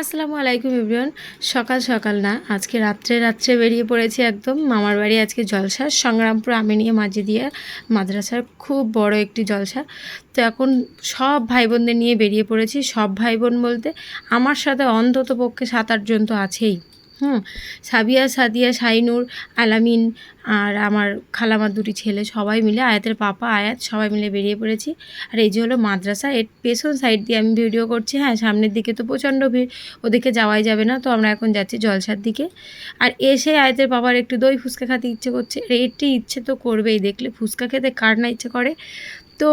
আসসালামু আলাইকুম এভরিওয়ান। সকাল সকাল না, আজকে রাত্রে রাত্রে বেরিয়ে পড়েছি একদম মামার বাড়ি। আজকে জলসা সংগ্রামপুর আমিনিয়া মাজিদিয়া মাদ্রাসার খুব বড় একটি জলসা। তো এখন সব ভাই বোনদের নিয়ে বেরিয়ে পড়েছি। সব ভাই বোন বলতে আমার সাথে অন্তত পক্ষে 7-8 জন তো আছেই। সাবিয়া, সাদিয়া, শাইনুর, আলামিন আর আমার খালামার দুটি ছেলে সবাই মিলে, আয়াতের পাপা আয়াত সবাই মিলে বেরিয়ে পড়েছি। আর এই যে হলো মাদ্রাসা, এর পেছন সাইড দিয়ে আমি ভিডিও করছি। হ্যাঁ, সামনের দিকে তো প্রচণ্ড ভিড়, ওদিকে যাওয়াই যাবে না। তো আমরা এখন যাচ্ছি জলসার দিকে। আর এসে আয়াতের বাবার একটু দই ফুচকা খেতে ইচ্ছে করছে। আর এটি ইচ্ছে তো করবেই, দেখলে ফুচকা খেতে কার না ইচ্ছে করে। তো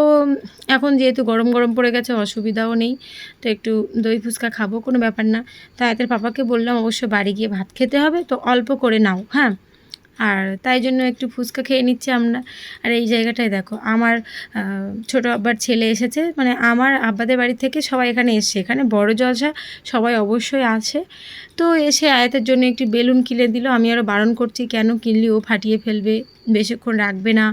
এখন যেহেতু গরম গরম পড়ে গেছে, অসুবিধাও নেই, তো একটু দই ফুচকা খাবো, কোনো ব্যাপার না। তো আয়াতের পাপাকে বললাম অবশ্য বাড়ি গিয়ে ভাত খেতে হবে, তো অল্প করে নাও। হ্যাঁ, আর তাই জন্য একটু ফুচকা খেয়ে নিচ্ছি আমরা। আর এই জায়গাটায় দেখো, আমার ছোটো আব্বার ছেলে এসেছে, মানে আমার আব্বাদের বাড়ি থেকে সবাই এখানে এসছে। এখানে বড় জলসা, সবাই অবশ্যই আছে। তো এসে আয়াতের জন্য একটি বেলুন কিনে দিল। আমি আরও বারণ করছি, কেন কিনলি, ও ফাটিয়ে ফেলবে, বেশিক্ষণ রাখবে না।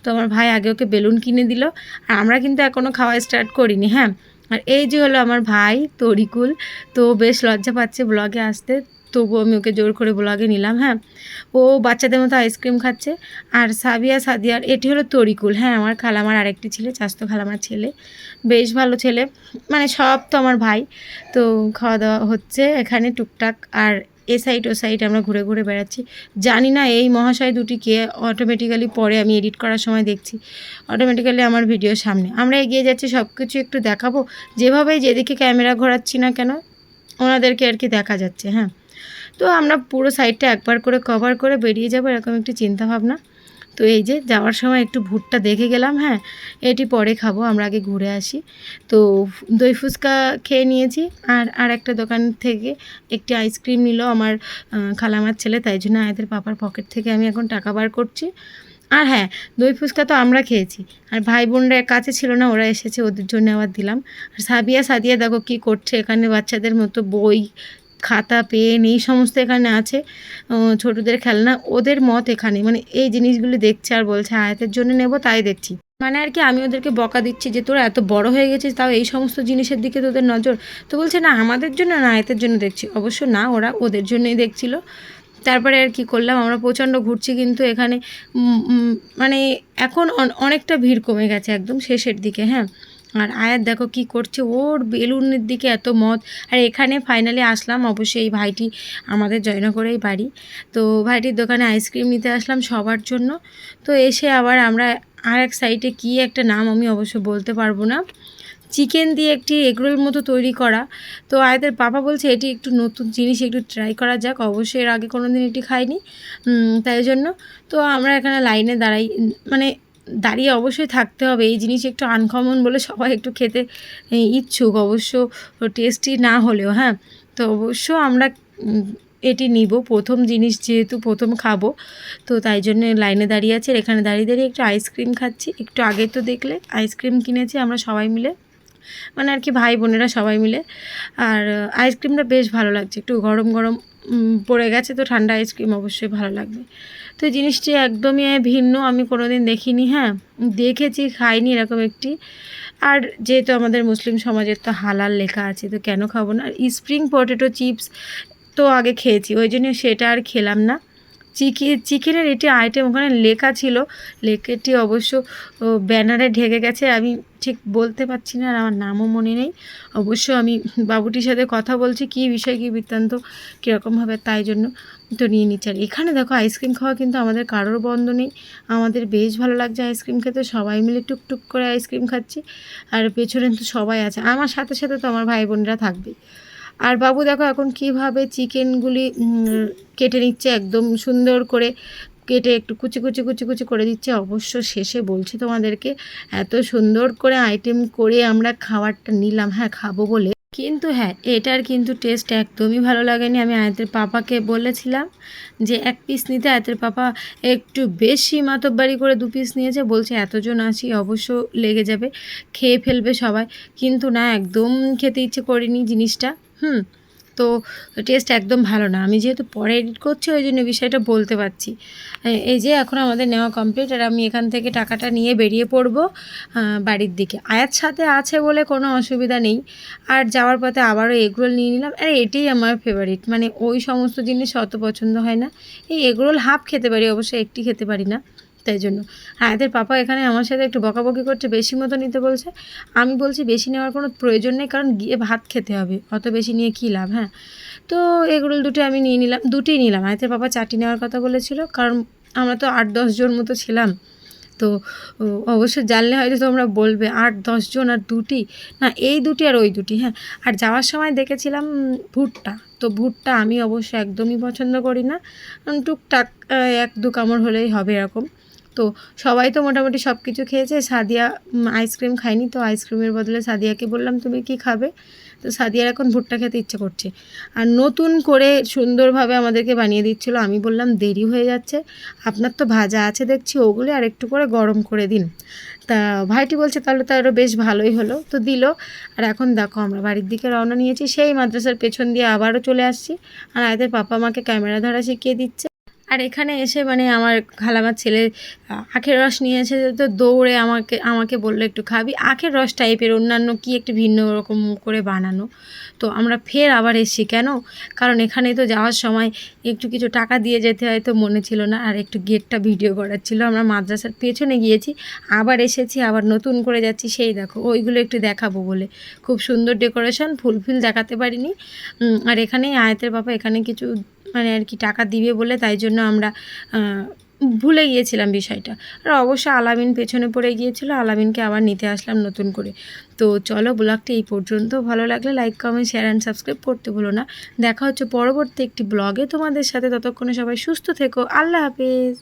তো আমার ভাই আগে ওকে বেলুন কিনে দিল। আর আমরা কিন্তু এখনও খাওয়া স্টার্ট করিনি। হ্যাঁ, আর এই যে হলো আমার ভাই তরিকুল। তো বেশ লজ্জা পাচ্ছে ব্লগে আসতে, তবুও আমি ওকে জোর করে ব্লগে নিলাম। হ্যাঁ, ও বাচ্চাদের মতো আইসক্রিম খাচ্ছে। আর সাবিয়া, সাদিয়ার এটি হলো তরিকুল। হ্যাঁ, আমার খালামার আরেকটি ছেলে, চাস্তো খালামার ছেলে, বেশ ভালো ছেলে। মানে সব তো আমার ভাই। তো খাওয়া দাওয়া হচ্ছে এখানে টুকটাক। আর এ সাইড ও সাইড আমরা ঘুরে ঘুরে বেড়াচ্ছি। জানি না এই মহাশয় দুটিকে অটোমেটিক্যালি পরে আমি এডিট করার সময় দেখছি, অটোমেটিক্যালি আমার ভিডিওর সামনে আমরা এগিয়ে যাচ্ছি, সব কিছু একটু দেখাবো। যেভাবেই যেদিকে ক্যামেরা ঘোরাচ্ছি না কেন, ওনাদেরকে আর কি দেখা যাচ্ছে। হ্যাঁ, তো আমরা পুরো সাইডটা একবার করে কভার করে বেরিয়ে যাবো, এরকম একটি চিন্তাভাবনা। তো এই যে যাওয়ার সময় একটু ভুট্টা দেখে গেলাম। হ্যাঁ, এটি পরে খাবো, আমরা আগে ঘুরে আসি। তো দই ফুচকা খেয়ে নিয়েছি। আর একটা দোকান থেকে একটি আইসক্রিম নিল আমার খালামার ছেলে, তাই জন্য আয়াতের পাপার পকেট থেকে আমি এখন টাকা বার করছি। আর হ্যাঁ, দই ফুচকা তো আমরা খেয়েছি, আর ভাই বোনরা কাছে ছিল না, ওরা এসেছে, ওদের জন্য আবার দিলাম। আর সাবিয়া, সাদিয়া দেখো কী করছে এখানে, বাচ্চাদের মতো বই খাতা পেন এই সমস্ত এখানে আছে, ছোটদের খেলনা, ওদের মত এখানে, মানে এই জিনিসগুলো দেখছে আর বলছে আয়াতের জন্য নেব, তাই দেখছি। মানে আর কি আমি ওদেরকে বকা দিচ্ছি যে তোরা এত বড় হয়ে গেছিস, তাও এই সমস্ত জিনিসের দিকে তোদের নজর। তো বলছে না আমাদের জন্য না, আয়াতের জন্য দেখছি। অবশ্য না, ওরা ওদের জন্যই দেখছিল। তারপরে আর কি করলাম, আমরা প্রচণ্ড ঘুরছি কিন্তু এখানে মানে এখন অনেকটা ভিড় কমে গেছে একদম শেষের দিকে। হ্যাঁ, আর আয়াত দেখো কি করছে, ওর বেলুনের দিকে এত মত। আর এখানে ফাইনালি আসলাম, অবশ্যই এই ভাইটি আমাদের জয়নগরেই বাড়ি। তো ভাইটির দোকানে আইসক্রিম নিতে আসলাম সবার জন্য। তো এসে আবার আমরা আর এক সাইডে কী একটা নাম আমি অবশ্য বলতে পারবো না, চিকেন দিয়ে একটি এগরোল মতো তৈরি করা। তো আয়াতের পাপা বলছে এটি একটু নতুন জিনিস, একটু ট্রাই করা যাক। অবশ্যই এর আগে কোনো দিন এটি খাইনি, তাই জন্য। তো আমরা এখানে লাইনে দাঁড়াই, মানে দাঁড়িয়ে অবশ্যই থাকতে হবে, এই জিনিস একটু আনকমন বলে সবাই একটু খেতে ইচ্ছুক, অবশ্য টেস্টি না হলেও। হ্যাঁ, তো অবশ্য আমরা এটি নিব, প্রথম জিনিস যেহেতু প্রথম খাবো, তো তাই জন্য লাইনে দাঁড়িয়ে আছি। এখানে দাঁড়িয়ে দাঁড়িয়ে একটু আইসক্রিম খাচ্ছি। একটু আগে তো দেখলে আইসক্রিম কিনেছি আমরা সবাই মিলে, মানে আর কি ভাই বোনেরা সবাই মিলে। আর আইসক্রিমটা বেশ ভালো লাগছে, একটু গরম গরম পড়ে গেছে, তো ঠান্ডা আইসক্রিম অবশ্যই ভালো লাগবে। তো এই জিনিসটি একদমই ভিন্ন, আমি কোনো দিন দেখিনি। হ্যাঁ, দেখেছি, খাইনি এরকম একটি। আর যেহেতু আমাদের মুসলিম সমাজের তো হালাল লেখা আছে, তো কেন খাবো না। আর স্প্রিং পটেটো চিপস তো আগে খেয়েছি, ওই জন্য সেটা আর খেলাম না। চিকেনের এটি আইটেম ওখানে লেখা ছিল, লেখাটি অবশ্য ব্যানারে ঢেকে গেছে, আমি ঠিক বলতে পারছি না, আর আমার নামও মনে নেই। অবশ্য আমি বাবুটির সাথে কথা বলছি কী বিষয় কী বৃত্তান্ত কীরকমভাবে, তাই জন্য তো নিয়ে নিচ্ছি। আর এখানে দেখো আইসক্রিম খাওয়া কিন্তু আমাদের কারোর বন্ধ নেই, আমাদের বেশ ভালো লাগছে আইসক্রিম খেতে, সবাই মিলে টুকটুক করে আইসক্রিম খাচ্ছি। আর পেছনে তো সবাই আছে, আমার সাথে সাথে তো আমার ভাই বোনরা থাকবেই। আর বাবু দেখো এখন কিভাবে চিকেনগুলি কেটে নিচ্ছে, একদম সুন্দর করে কেটে একটু কুচি কুচি কুচি কুচি করে দিচ্ছে। অবশ্য শেষে বলছি তোমাদেরকে, এত সুন্দর করে আইটেম করে আমরা খাবারটা নিলাম, হ্যাঁ খাবো বলে, কিন্তু হ্যাঁ এটার কিন্তু টেস্ট একদমই ভালো লাগেনি। আমি আয়াতের পাপাকে বলেছিলাম যে 1 পিস নিতে, আয়াতের পাপা একটু বেশি মাতব্বারি করে 2 পিস নিয়েছে, বলছে এতজন আছি অবশ্য লেগে যাবে, খেয়ে ফেলবে সবাই। কিন্তু না, একদম খেতে ইচ্ছে করেনি জিনিসটা। তো টেস্ট একদম ভালো না। আমি যেহেতু পরে এডিট করছি ওই জন্য বিষয়টা বলতে পারছি। এই যে এখন আমাদের নেওয়া কমপ্লিট, আর আমি এখান থেকে টাকাটা নিয়ে বেরিয়ে পড়বো বাড়ির দিকে। আয়াত সাথে আছে বলে কোনো অসুবিধা নেই। আর যাওয়ার পথে আবারও এগরোল নিয়ে নিলাম। আর এটাই আমার ফেভারিট, মানে ওই সমস্ত জিনিস অত পছন্দ হয় না। এই এগরোল হাফ খেতে পারি, অবশ্যই একটি খেতে পারি না, তাই জন্য। আয়াতের পাপা এখানে আমার সাথে একটু বকাবকি করছে, বেশি মতো নিতে বলছে। আমি বলছি বেশি নেওয়ার কোনো প্রয়োজন নেই, কারণ গিয়ে ভাত খেতে হবে, অত বেশি নিয়ে কী লাভ। হ্যাঁ, তো এগরোল দুটো আমি নিয়ে নিলাম, দুটোই নিলাম। আয়াতের পাপা চারটি নেওয়ার কথা বলেছিল, কারণ আমরা তো 8-10 জন মতো ছিলাম। তো অবশ্য জানলে হয়তো তোমরা বলবে 8-10 জন আর দুটি না, এই দুটি আর ওই দুটি। হ্যাঁ, আর যাওয়ার সময় দেখেছিলাম ভুট্টা, তো ভুট্টা আমি অবশ্য একদমই পছন্দ করি না। টুকটাক 1-2 কামড় হলেই হবে এরকম। তো সবাই তো মোটামুটি সব কিছু খেয়েছে। সাদিয়া আইসক্রিম খায়নি, তো আইসক্রিমের বদলে সাদিয়াকে বললাম তুমি কি খাবে। তো সাদিয়ার এখন ভুট্টা খেতে ইচ্ছে করছে, আর নতুন করে সুন্দরভাবে আমাদেরকে বানিয়ে দিচ্ছিল। আমি বললাম দেরি হয়ে যাচ্ছে, আপনার তো ভাজা আছে দেখছি, ওগুলো আর একটু করে গরম করে দিন। তা ভাইটি বলছে তাহলে তো আরও বেশ ভালোই হলো, তো দিল। আর এখন দেখো আমরা বাড়ির দিকে রওনা নিয়েছি, সেই মাদ্রাসার পেছন দিয়ে আবারও চলে আসছি। আর আয়াতের পাপা আমাকে ক্যামেরা ধরা শিখিয়ে দিচ্ছে। আর এখানে এসে মানে আমার খালামার ছেলে আখের রস নিয়ে এসে তো দৌড়ে আমাকে বললো একটু খাবি, আখের রস টাইপের অন্যান্য কি একটু ভিন্ন রকম করে বানানো। তো আমরা ফের আবার এসেছি কেন, কারণ এখানে তো যাওয়ার সময় একটু কিছু টাকা দিয়ে যেতে হয়, তো মনে ছিল না, আর একটু গেটটা ভিডিও করার ছিল। আমরা মাদ্রাসার পেছনে গিয়েছি, আবার এসেছি, আবার নতুন করে যাচ্ছি। সেই দেখো ওইগুলো একটু দেখাবো বলে খুব সুন্দর ডেকোরেশন, ফুল দেখাতে পারিনি। আর এখানেই আয়াতের বাবা এখানে কিছু মানে আর কি টাকা দিবে বলে, তাই জন্য আমরা ভুলে গিয়েছিলাম বিষয়টা। আর অবশ্য আলামিন পেছনে পড়ে গিয়েছিল, আলামিনকে আবার নিতে আসলাম নতুন করে। তো চলো, ব্লগটি এই পর্যন্ত। ভালো লাগলে like, comment, share and subscribe করতে ভুলো না। দেখা হচ্ছে পরবর্তী একটি ব্লগে তোমাদের সাথে, ততক্ষণে সবাই সুস্থ থেকো। আল্লাহ হাফেজ।